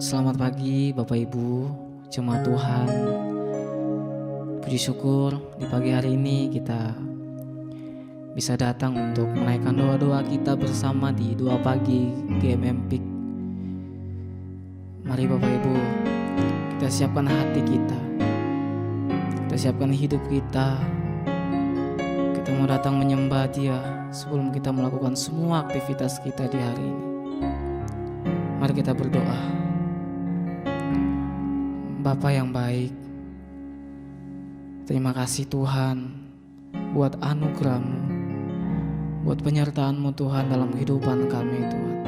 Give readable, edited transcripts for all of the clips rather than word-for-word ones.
Selamat pagi Bapak Ibu, jemaat Tuhan. Puji syukur di pagi hari ini kita bisa datang untuk menaikkan doa-doa kita bersama di doa pagi GMM Peak. Mari Bapak Ibu, kita siapkan hati kita siapkan hidup kita. Kita mau datang menyembah Dia sebelum kita melakukan semua aktivitas kita di hari ini. Mari kita berdoa. Bapa yang baik, terima kasih Tuhan buat anugerah-Mu, buat penyertaan-Mu Tuhan dalam kehidupan kami Tuhan.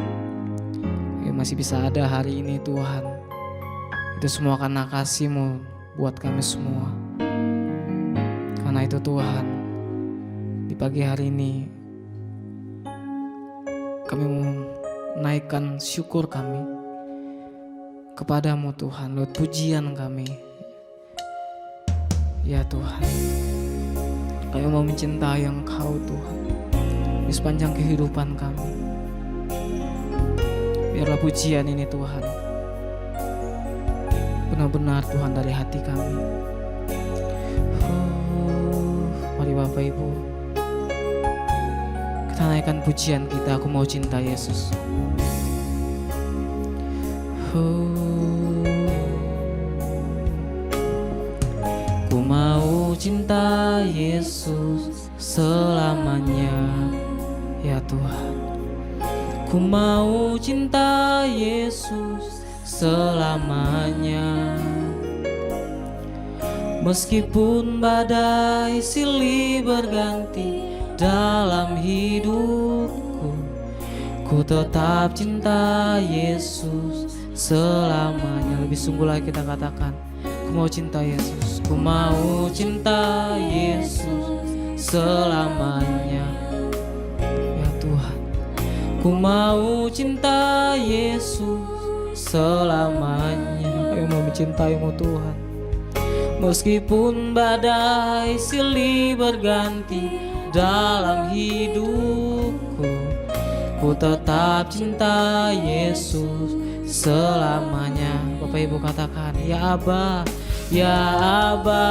Yang masih bisa ada hari ini Tuhan, itu semua karena kasih-Mu buat kami semua. Karena itu Tuhan, di pagi hari ini kami menaikkan syukur kami kepadamu Tuhan, lewat pujian kami. Ya Tuhan, kami mau mencintai Engkau Tuhan di sepanjang kehidupan kami. Biarlah pujian ini Tuhan benar-benar Tuhan dari hati kami. Mari Bapak Ibu, kita naikkan pujian kita. Aku mau cinta Yesus. Ku mau cinta Yesus selamanya, ya Tuhan. Ku mau cinta Yesus selamanya. Meskipun badai silih berganti dalam hidupku, ku tetap cinta Yesus selamanya. Lebih sungguh lagi kita katakan, ku mau cinta Yesus, ku mau cinta Yesus selamanya, ya Tuhan. Ku mau cinta Yesus selamanya. Aku mau mencintai-Mu Tuhan. Meskipun badai silih berganti dalam hidupku, ku tetap cinta Yesus selamanya. Bapak Ibu katakan, ya Aba, ya Aba,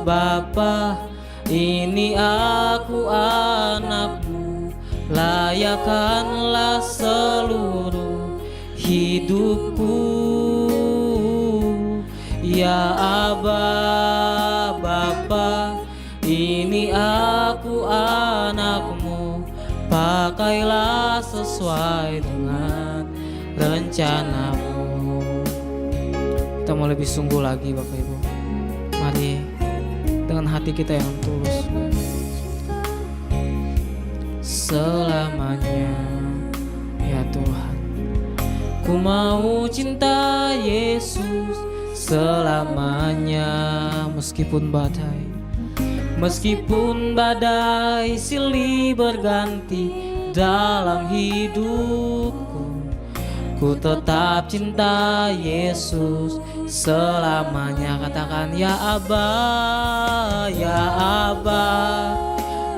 Bapa, ini aku anakmu, layakkanlah seluruh hidupku. Ya Aba, Bapa, ini aku anakmu, pakailah sesuai dengan rencanamu. Kita mau lebih sungguh lagi Bapak Ibu. Mari dengan hati kita yang tulus. Selamanya, ya Tuhan. Ku mau cinta Yesus selamanya. Meskipun badai silih berganti dalam hidupku, ku tetap cinta Yesus selamanya. Katakan, ya Aba, ya Aba,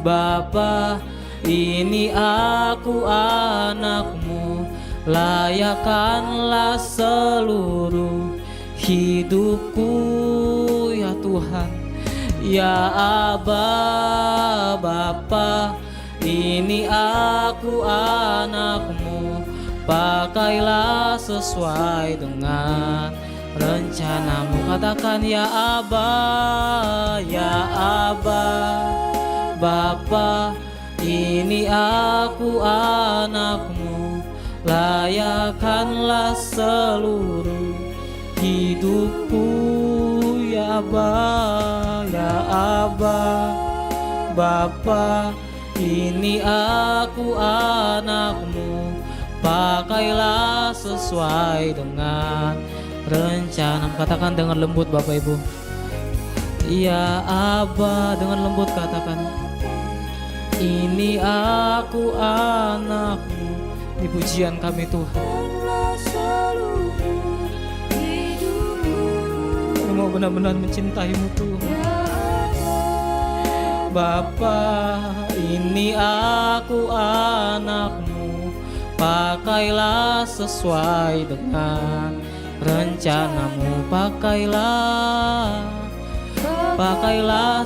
Bapa, ini aku anakmu, layakkanlah seluruh hidupku, ya Tuhan. Ya Aba, Bapa, ini aku anakmu, pakailah sesuai dengan rencanamu. Katakan, ya Aba, ya Aba, Bapa, ini aku anakmu, layakkanlah seluruh hidupku. Ya Aba, ya Aba, Bapa, ini aku anakmu, pakailah sesuai dengan rencana. Katakan dengan lembut Bapak Ibu. Ya Aba, dengan lembut katakan, ini aku anakmu. Di pujian kami Tuhan, aku mau benar-benar mencintai-Mu Tuhan. Bapa, ini aku anakmu, pakailah sesuai dengan rencanamu, pakailah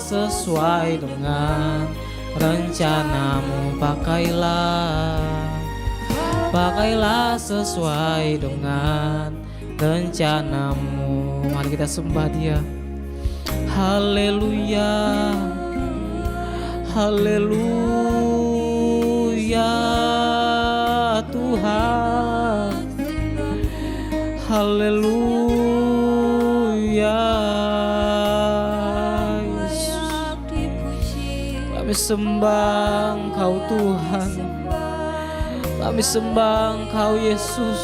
sesuai dengan rencanamu, pakailah sesuai dengan rencanamu. Mari kita sembah Dia. Haleluya, haleluya Tuhan, haleluya Yesus. Kami sembah Engkau Tuhan, kami sembah Engkau Yesus,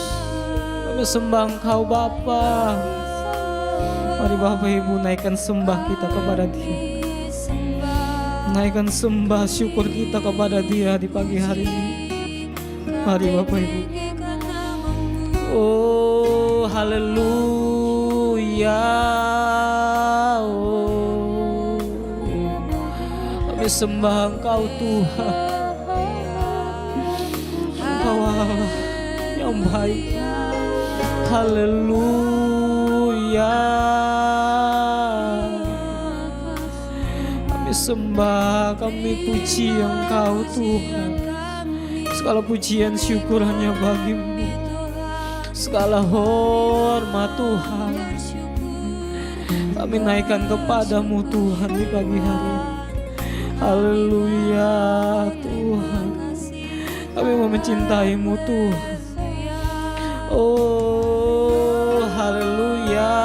kami sembah Engkau Bapa. Mari Bapak Ibu naikkan sembah kita kepada Dia, naikkan sembah syukur kita kepada Dia di pagi hari ini. Mari Bapak Ibu. Oh haleluya, oh kami sembah Engkau Tuhan, Engkau Allah yang baik. Haleluya, kami sembah, kami puji Engkau Tuhan. Segala pujian syukur hanya bagi-Mu, segala hormat Tuhan kami naikkan kepadamu Tuhan di pagi hari. Haleluya Tuhan, kami mau mencintai-Mu Tuhan. Oh haleluya,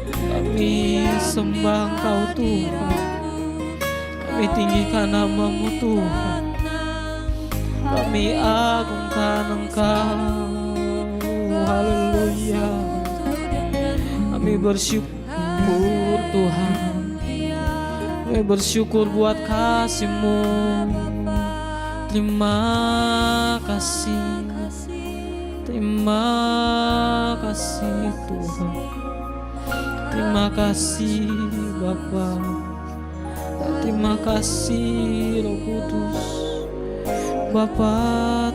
kami sembah Engkau Tuhan, kami tinggikan nama-Mu Tuhan, kami agungkan Engkau. Haleluya, kami bersyukur Tuhan, kami bersyukur buat kasih-Mu. Terima kasih, terima kasih Tuhan, terima kasih Bapa, terima kasih Roh Kudus. Bapa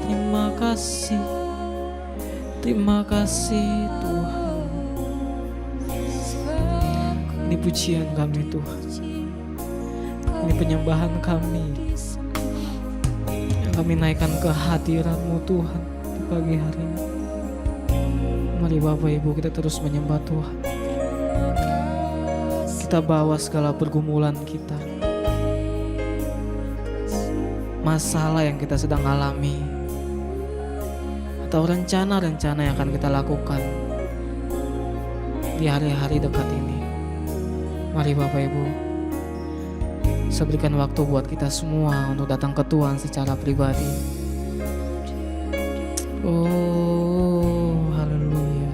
terima kasih Tuhan. Ini pujian kami Tuhan, ini penyembahan kami yang kami naikkan ke hadirat-Mu Tuhan di pagi hari ini. Mari Bapak Ibu kita terus menyembah Tuhan. Kita bawa segala pergumulan kita, masalah yang kita sedang alami, atau rencana-rencana yang akan kita lakukan di hari-hari dekat ini. Mari Bapak Ibu, saya berikan waktu buat kita semua untuk datang ke Tuhan secara pribadi. Oh haleluya,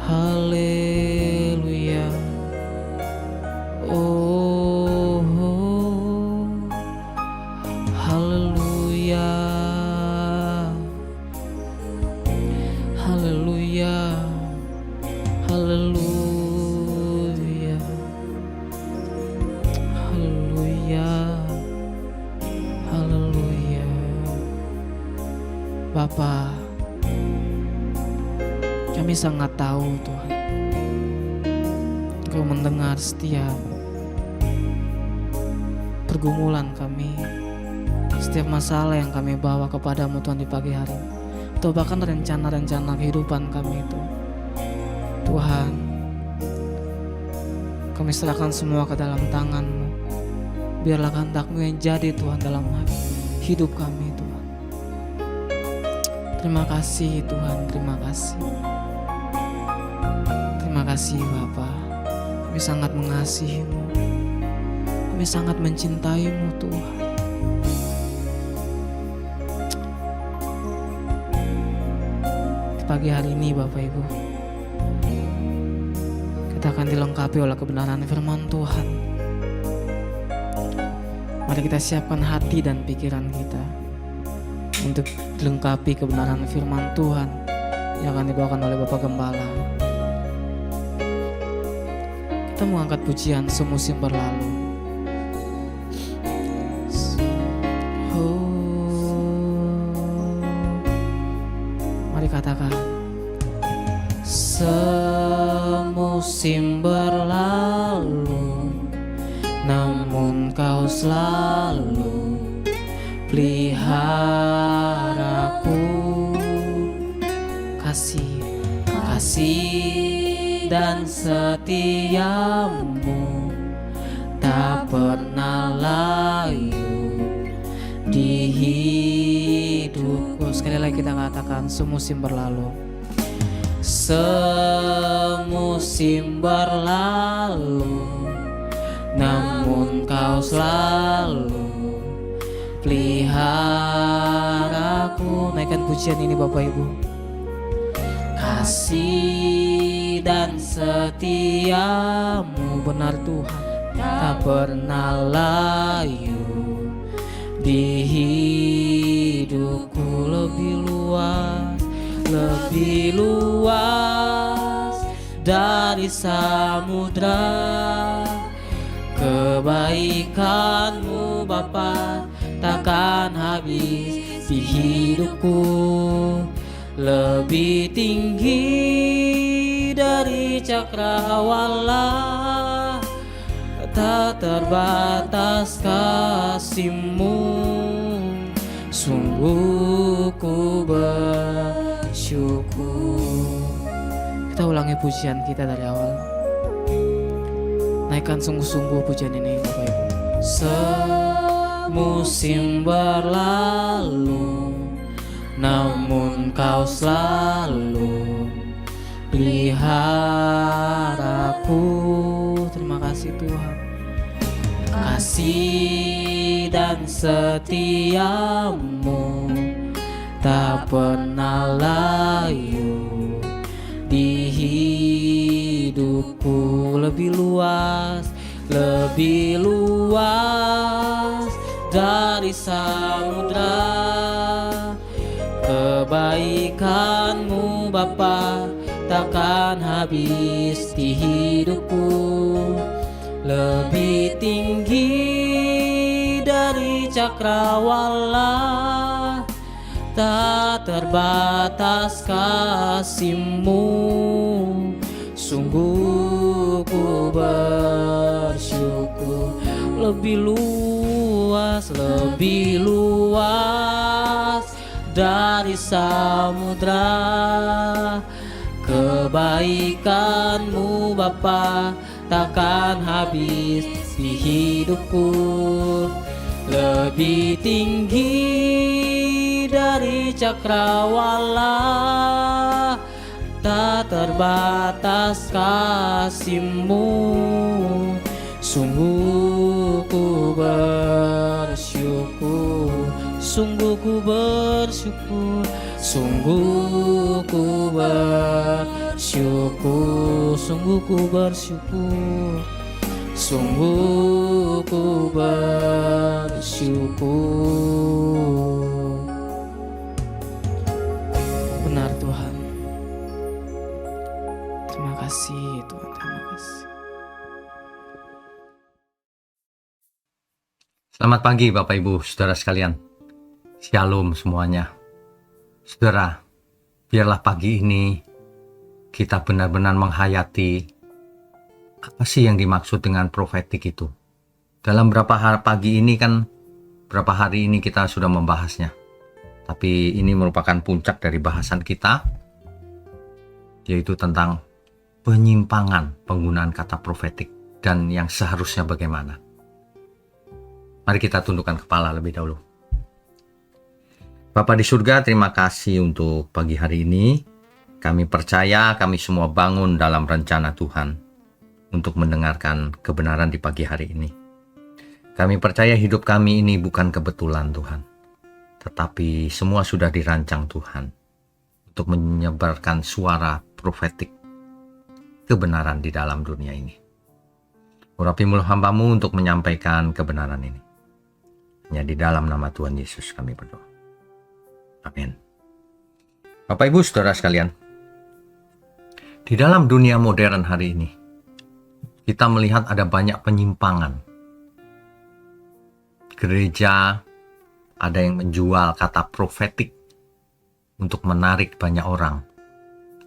haleluya. Oh haleluya, haleluya, haleluya. Bapa, kami sangat tahu Tuhan, Engkau mendengar setiap pergumulan kami, setiap masalah yang kami bawa kepadamu Tuhan di pagi hari, atau bahkan rencana-rencana kehidupan kami itu. Tuhan, kami serahkan semua ke dalam tangan-Mu. Biarlah kehendak-Mu yang jadi Tuhan dalam hidup kami Tuhan. Terima kasih Tuhan, terima kasih. Terima kasih Bapa. Kami sangat mengasihi-Mu, kami sangat mencintai-Mu Tuhan. Di pagi hari ini Bapak Ibu, kita akan dilengkapi oleh kebenaran firman Tuhan. Mari kita siapkan hati dan pikiran kita untuk dilengkapi kebenaran firman Tuhan yang akan dibawakan oleh Bapak Gembala. Kita mengangkat pujian semusim berlalu. Semusim berlalu, namun kau selalu peliharaku. Kasih dan setiamu tak pernah layu di hidupku. Sekali lagi kita katakan, semusim berlalu. Semusim berlalu, namun kau selalu peliharaku. Naikkan pujian ini Bapak Ibu. Kasih dan setiamu, benar Tuhan, tak pernah layu di hidupku. Lebih luas dari samudra. Kebaikanmu Bapa takkan habis di hidupku. Lebih tinggi dari cakrawala, tak terbatas kasih-Mu. Sungguh ku bersyukur. Kita ulangi pujian kita dari awal. Naikkan sungguh-sungguh pujian ini Bapak Ibu. Semusim berlalu, namun kau selalu peliharaku. Terima kasih Tuhan. Kasih dan setiamu tak pernah layu di hidupku. Lebih luas dari samudra. Kebaikanmu Bapa takkan habis di hidupku. Lebih tinggi dari cakrawala, tak terbatas kasih-Mu. Sungguh ku bersyukur. Lebih luas dari samudra. Kebaikanmu Bapa takkan habis di hidupku. Lebih tinggi dari cakrawala, tak terbatas kasih-Mu. Sungguh ku bersyukur. Sungguh ku bersyukur. Sungguh ku bersyukur. Sungguh ku bersyukur. Sungguh ku bersyukur. Benar Tuhan. Terima kasih Tuhan, terima kasih. Selamat pagi Bapak Ibu, Saudara sekalian. Shalom semuanya. Saudara, biarlah pagi ini kita benar-benar menghayati apa sih yang dimaksud dengan profetik itu. Dalam berapa hari ini kita sudah membahasnya. Tapi ini merupakan puncak dari bahasan kita, yaitu tentang penyimpangan penggunaan kata profetik dan yang seharusnya bagaimana. Mari kita tundukkan kepala lebih dahulu. Bapa di surga, terima kasih untuk pagi hari ini. Kami percaya kami semua bangun dalam rencana Tuhan untuk mendengarkan kebenaran di pagi hari ini. Kami percaya hidup kami ini bukan kebetulan Tuhan, tetapi semua sudah dirancang Tuhan untuk menyebarkan suara profetik kebenaran di dalam dunia ini. Urapi mulut hamba-Mu untuk menyampaikan kebenaran ini. Hanya di dalam nama Tuhan Yesus kami berdoa. Amin. Bapak Ibu Saudara sekalian, di dalam dunia modern hari ini, kita melihat ada banyak penyimpangan. Gereja ada yang menjual kata profetik untuk menarik banyak orang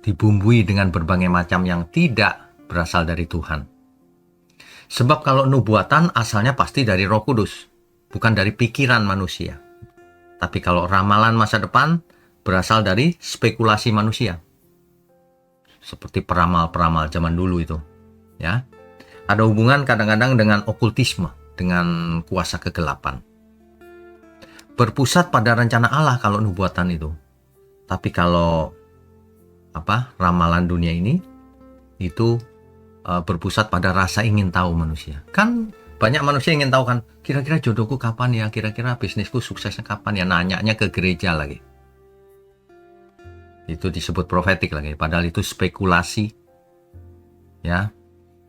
dibumbui dengan berbagai macam yang tidak berasal dari Tuhan. Sebab kalau nubuatan asalnya pasti dari Roh Kudus, bukan dari pikiran manusia. Tapi kalau ramalan masa depan berasal dari spekulasi manusia. Seperti peramal-peramal zaman dulu itu, ya. Ada hubungan kadang-kadang dengan okultisme, dengan kuasa kegelapan. Berpusat pada rencana Allah kalau nubuatan itu. Tapi kalau ramalan dunia ini itu berpusat pada rasa ingin tahu manusia. Kan banyak manusia ingin tahu kan, kira-kira jodohku kapan ya, kira-kira bisnisku suksesnya kapan ya, nanyanya ke gereja lagi. Itu disebut profetik lagi, padahal itu spekulasi. Ya.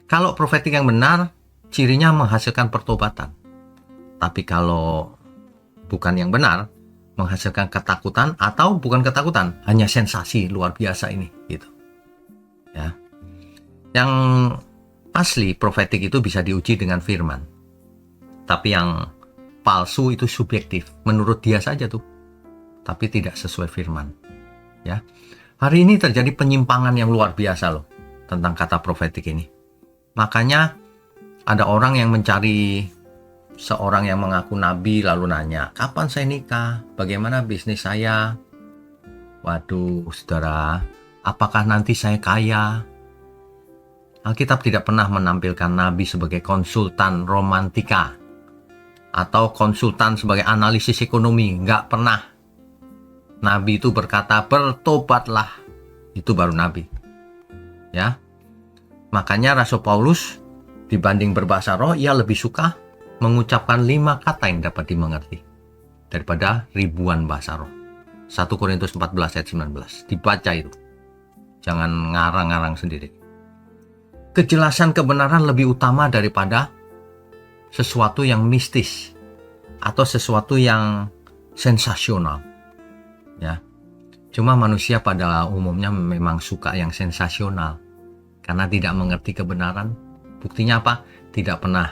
Kalau profetik yang benar, cirinya menghasilkan pertobatan. Tapi kalau bukan yang benar, menghasilkan ketakutan atau bukan ketakutan, hanya sensasi luar biasa ini gitu. Ya. Yang asli profetik itu bisa diuji dengan firman. Tapi yang palsu itu subjektif, menurut dia saja tuh. Tapi tidak sesuai firman. Ya. Hari ini terjadi penyimpangan yang luar biasa loh tentang kata profetik ini. Makanya ada orang yang mencari seorang yang mengaku nabi lalu nanya, kapan saya nikah? Bagaimana bisnis saya? Waduh, saudara, apakah nanti saya kaya? Alkitab tidak pernah menampilkan nabi sebagai konsultan romantika atau konsultan sebagai analisis ekonomi. Nggak pernah. Nabi itu berkata, bertobatlah. Itu baru nabi. Ya. Makanya Rasul Paulus dibanding berbahasa roh, ia lebih suka mengucapkan 5 kata yang dapat dimengerti daripada ribuan bahasa roh. 1 Korintus 14 ayat 19. Dibaca itu. Jangan ngarang-ngarang sendiri. Kejelasan kebenaran lebih utama daripada sesuatu yang mistis atau sesuatu yang sensasional. Ya. Cuma manusia pada umumnya memang suka yang sensasional karena tidak mengerti kebenaran. Buktinya apa? Tidak pernah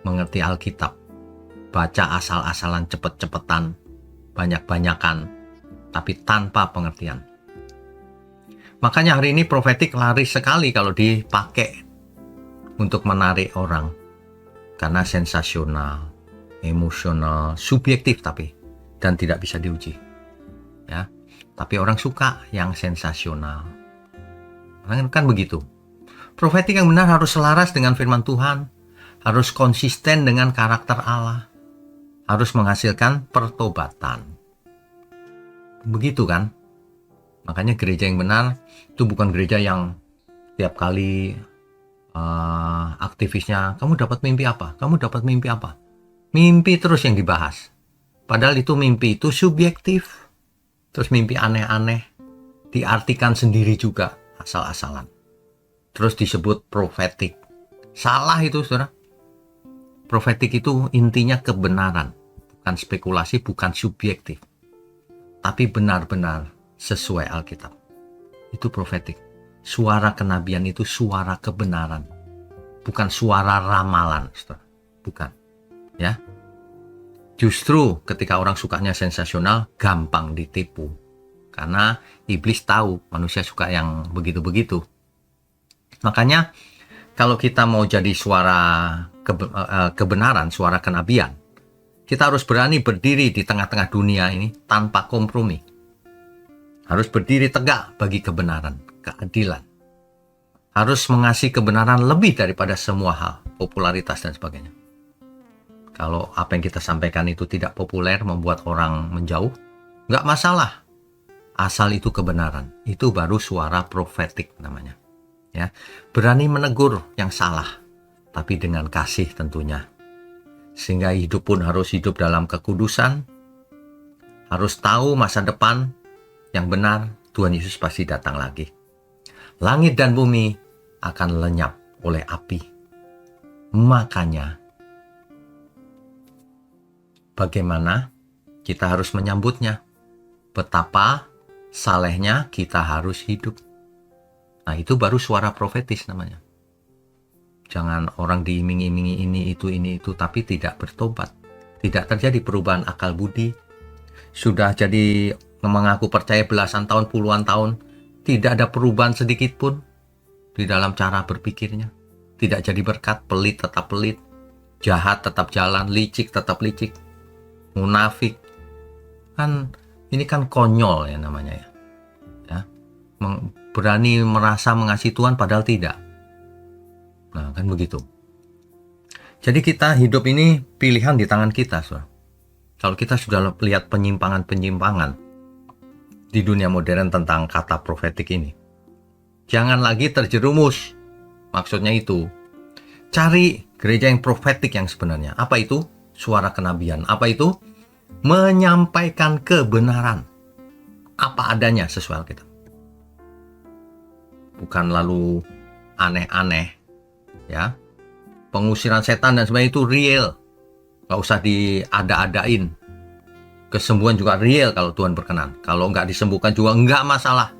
mengerti Alkitab. Baca asal-asalan, cepet-cepetan, banyak-banyakan, tapi tanpa pengertian. Makanya hari ini profetik laris sekali kalau dipakai untuk menarik orang. Karena sensasional, emosional, subjektif dan tidak bisa diuji. Ya. Tapi orang suka yang sensasional. Kan begitu. Profetik yang benar harus selaras dengan firman Tuhan, harus konsisten dengan karakter Allah, harus menghasilkan pertobatan. Begitu kan? Makanya gereja yang benar itu bukan gereja yang tiap kali aktivisnya, kamu dapat mimpi apa? Kamu dapat mimpi apa? Mimpi terus yang dibahas. Padahal itu mimpi itu subjektif. Terus mimpi aneh-aneh diartikan sendiri juga asal-asalan. Terus disebut profetik. Salah itu, saudara. Profetik itu intinya kebenaran, bukan spekulasi, bukan subjektif. Tapi benar-benar sesuai Alkitab. Itu profetik. Suara kenabian itu suara kebenaran. Bukan suara ramalan, saudara. Bukan. Ya. Justru ketika orang sukanya sensasional, gampang ditipu. Karena iblis tahu manusia suka yang begitu-begitu. Makanya kalau kita mau jadi suara kebenaran, suara kenabian, kita harus berani berdiri di tengah-tengah dunia ini tanpa kompromi. Harus berdiri tegak bagi kebenaran, keadilan. Harus mengasihi kebenaran lebih daripada semua hal, popularitas dan sebagainya. Kalau apa yang kita sampaikan itu tidak populer, membuat orang menjauh, nggak masalah. Asal itu kebenaran, itu baru suara profetik namanya. Ya, berani menegur yang salah, tapi dengan kasih tentunya. Sehingga hidup pun harus hidup dalam kekudusan, harus tahu masa depan yang benar, Tuhan Yesus pasti datang lagi. Langit dan bumi akan lenyap oleh api. Makanya, bagaimana kita harus menyambutnya? Betapa salehnya kita harus hidup. Nah, itu baru suara profetis namanya. Jangan orang diiming-imingi ini itu, tapi tidak bertobat. Tidak terjadi perubahan akal budi. Sudah jadi mengaku percaya belasan tahun, puluhan tahun, tidak ada perubahan sedikit pun di dalam cara berpikirnya. Tidak jadi berkat, pelit tetap pelit, jahat tetap jalan, licik tetap licik, munafik. Kan ini kan konyol ya namanya ya. Berani merasa mengasihi Tuhan padahal tidak. Nah, kan begitu. Jadi kita hidup ini pilihan di tangan kita, saudara. Kalau kita sudah lihat penyimpangan-penyimpangan di dunia modern tentang kata profetik ini, jangan lagi terjerumus. Maksudnya itu, cari gereja yang profetik yang sebenarnya. Apa itu? Suara kenabian. Apa itu? Menyampaikan kebenaran. Apa adanya sesuai Alkitab. Bukan lalu aneh-aneh, ya. Pengusiran setan dan sebagainya itu real. Gak usah diada-adain. Kesembuhan juga real kalau Tuhan berkenan. Kalau nggak disembuhkan juga nggak masalah.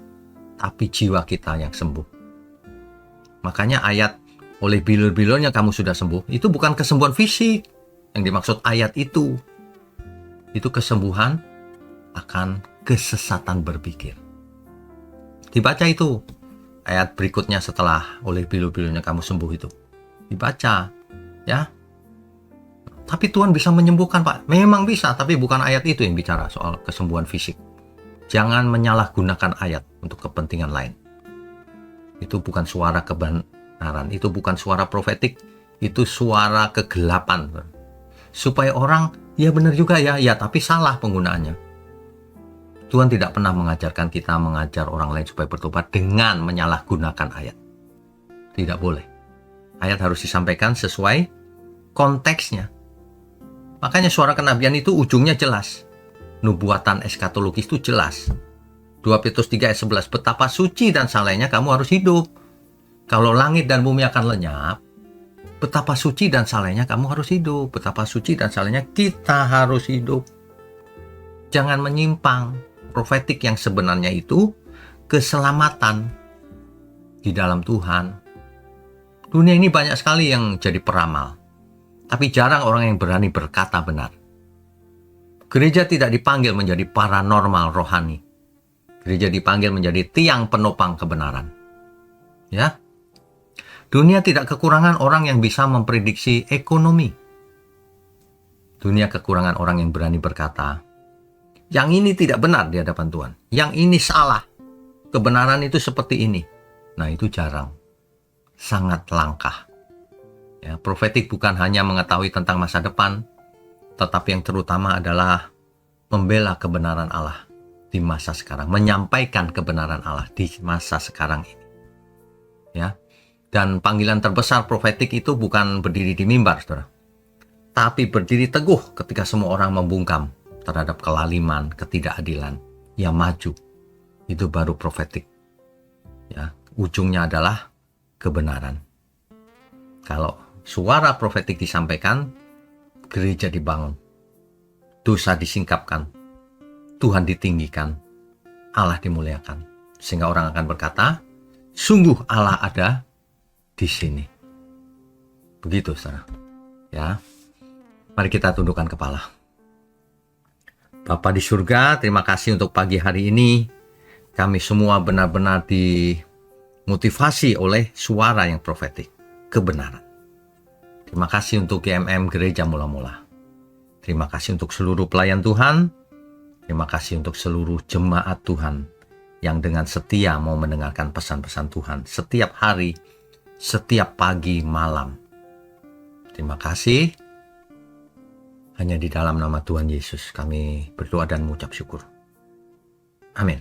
Tapi jiwa kita yang sembuh. Makanya ayat oleh bilur-bilurnya kamu sudah sembuh. Itu bukan kesembuhan fisik. Yang dimaksud ayat itu. Itu kesembuhan akan kesesatan berpikir. Dibaca itu. Ayat berikutnya setelah oleh bilur-bilurnya kamu sembuh itu. Dibaca. Ya. Tapi Tuhan bisa menyembuhkan, Pak. Memang bisa, tapi bukan ayat itu yang bicara soal kesembuhan fisik. Jangan menyalahgunakan ayat untuk kepentingan lain. Itu bukan suara kebenaran, itu bukan suara profetik, itu suara kegelapan. Supaya orang, ya benar juga ya, tapi salah penggunaannya. Tuhan tidak pernah mengajarkan kita mengajar orang lain supaya bertobat dengan menyalahgunakan ayat. Tidak boleh. Ayat harus disampaikan sesuai konteksnya. Makanya suara kenabian itu ujungnya jelas. Nubuatan eskatologis itu jelas. 2 Petrus 3 ayat 11, betapa suci dan salehnya kamu harus hidup. Kalau langit dan bumi akan lenyap, betapa suci dan salehnya kamu harus hidup. Betapa suci dan salehnya kita harus hidup. Jangan menyimpang. Profetik yang sebenarnya itu keselamatan di dalam Tuhan. Dunia ini banyak sekali yang jadi peramal. Tapi jarang orang yang berani berkata benar. Gereja tidak dipanggil menjadi paranormal rohani. Gereja dipanggil menjadi tiang penopang kebenaran. Ya. Dunia tidak kekurangan orang yang bisa memprediksi ekonomi. Dunia kekurangan orang yang berani berkata, yang ini tidak benar di hadapan Tuhan. Yang ini salah. Kebenaran itu seperti ini. Nah, itu jarang. Sangat langka. Ya, profetik bukan hanya mengetahui tentang masa depan, tetapi yang terutama adalah membela kebenaran Allah di masa sekarang, menyampaikan kebenaran Allah di masa sekarang ini. Ya. Dan panggilan terbesar profetik itu bukan berdiri di mimbar, Saudara. Tapi berdiri teguh ketika semua orang membungkam terhadap kelaliman, ketidakadilan yang maju. Itu baru profetik. Ya, ujungnya adalah kebenaran. Kalau suara profetik disampaikan, gereja dibangun, dosa disingkapkan, Tuhan ditinggikan, Allah dimuliakan. Sehingga orang akan berkata, sungguh Allah ada di sini. Begitu, saudara. Ya, mari kita tundukkan kepala. Bapa di surga, terima kasih untuk pagi hari ini. Kami semua benar-benar dimotivasi oleh suara yang profetik, kebenaran. Terima kasih untuk GMM Gereja Mula-Mula. Terima kasih untuk seluruh pelayan Tuhan. Terima kasih untuk seluruh jemaat Tuhan yang dengan setia mau mendengarkan pesan-pesan Tuhan setiap hari, setiap pagi, malam. Terima kasih. Hanya di dalam nama Tuhan Yesus kami berdoa dan mengucap syukur. Amin.